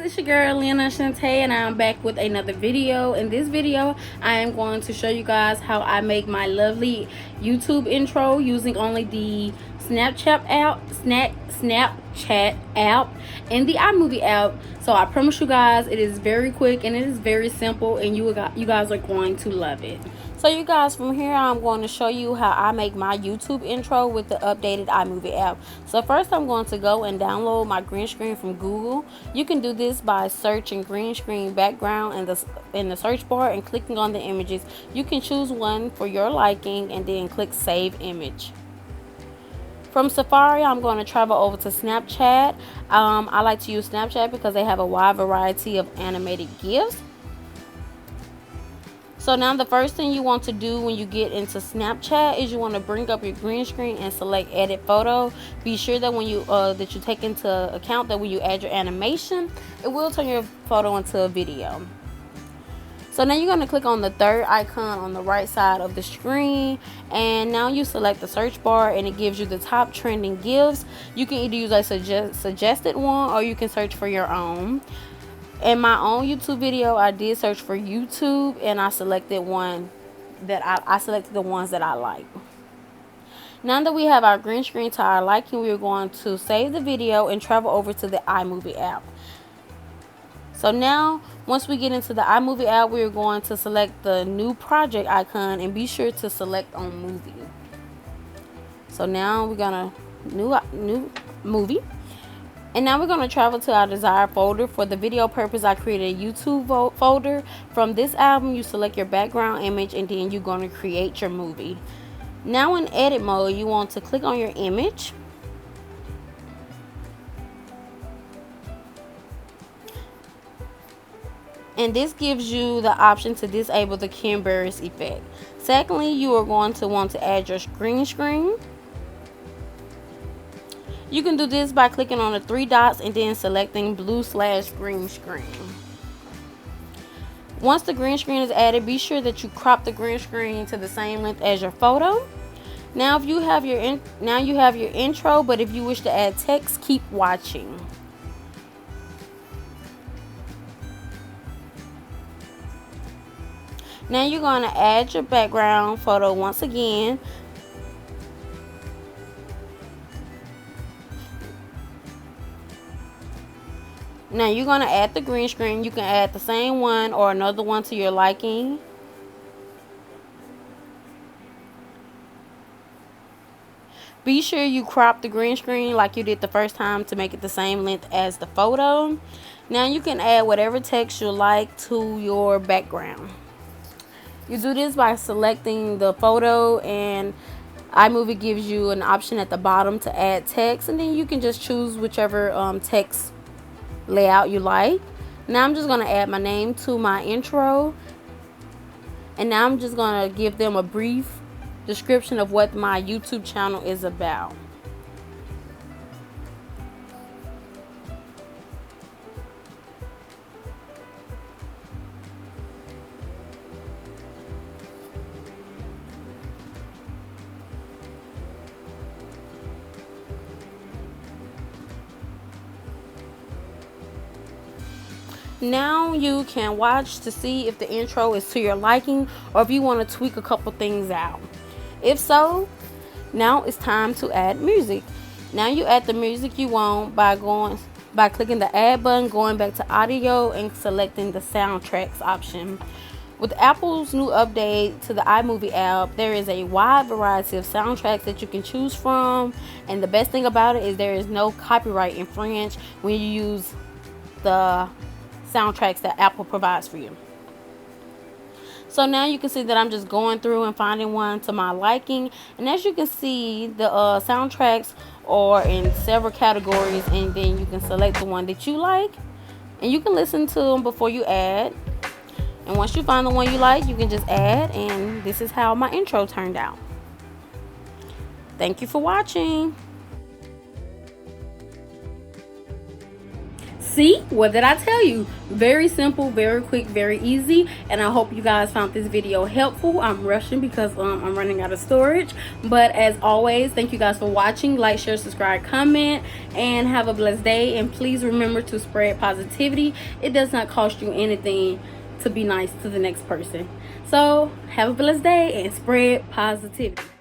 it's your girl lynnashanta, and I'm back with another video. In this video, I am going to show you guys how I make my lovely YouTube intro using only the Snapchat app and the iMovie app. So I promise you guys, it is very quick and it is very simple, and you guys are going to love it. So you guys, from here I'm going to show you how I make my YouTube intro with the updated iMovie app. So first I'm going to go and download my green screen from Google. You can do this by searching green screen background in the search bar and clicking on the images. You can choose one for your liking and then click save image. From Safari, I'm going to travel over to Snapchat. I like to use Snapchat because they have a wide variety of animated GIFs. So now the first thing you want to do when you get into Snapchat is you want to bring up your green screen and select edit photo. Be sure that when you that you take into account that when you add your animation, it will turn your photo into a video. So now you're going to click on the third icon on the right side of the screen, and now you select the search bar and it gives you the top trending GIFs. You can either use a suggested one or you can search for your own. In my own YouTube video, I did search for YouTube and I selected one that I selected the ones that I like. Now that we have our green screen to our liking, we're going to save the video and travel over to the iMovie app. So now, once we get into the iMovie app, we're going to select the new project icon and be sure to select on movie. So now we're gonna new movie. And now we're going to travel to our desired folder. For the video purpose, I created a YouTube folder. From this album, you select your background image and then you're going to create your movie. Now in edit mode, you want to click on your image. And this gives you the option to disable the Ken Burris effect. Secondly, you are going to want to add your green screen. You can do this by clicking on the three dots and then selecting blue/green screen. Once the green screen is added, be sure that you crop the green screen to the same length as your photo. Now you have your intro, but if you wish to add text, keep watching. Now you're going to add your background photo once again. Now you're going to add the green screen. You can add the same one or another one to your liking. Be sure you crop the green screen like you did the first time to make it the same length as the photo. Now you can add whatever text you like to your background. You do this by selecting the photo, and iMovie gives you an option at the bottom to add text, and then you can just choose whichever text layout you like. Now I'm just going to add my name to my intro, and now I'm just going to give them a brief description of what my YouTube channel is about. Now you can watch to see if the intro is to your liking or if you want to tweak a couple things out. If so, now it's time to add music. Now you add the music you want by clicking the add button, going back to audio and selecting the soundtracks option. With Apple's new update to the iMovie app, there is a wide variety of soundtracks that you can choose from, and the best thing about it is there is no copyright infringement when you use the soundtracks that Apple provides for you. So now you can see that I'm just going through and finding one to my liking, and as you can see, the soundtracks are in several categories, and then you can select the one that you like and you can listen to them before you add. And once you find the one you like, you can just add, and this is how my intro turned out. Thank you for watching. See, what did I tell you? Very simple, very quick, very easy. And I hope you guys found this video helpful. I'm rushing because I'm running out of storage. But as always, thank you guys for watching. Like, share, subscribe, comment, and have a blessed day. And please remember to spread positivity. It does not cost you anything to be nice to the next person. So have a blessed day and spread positivity.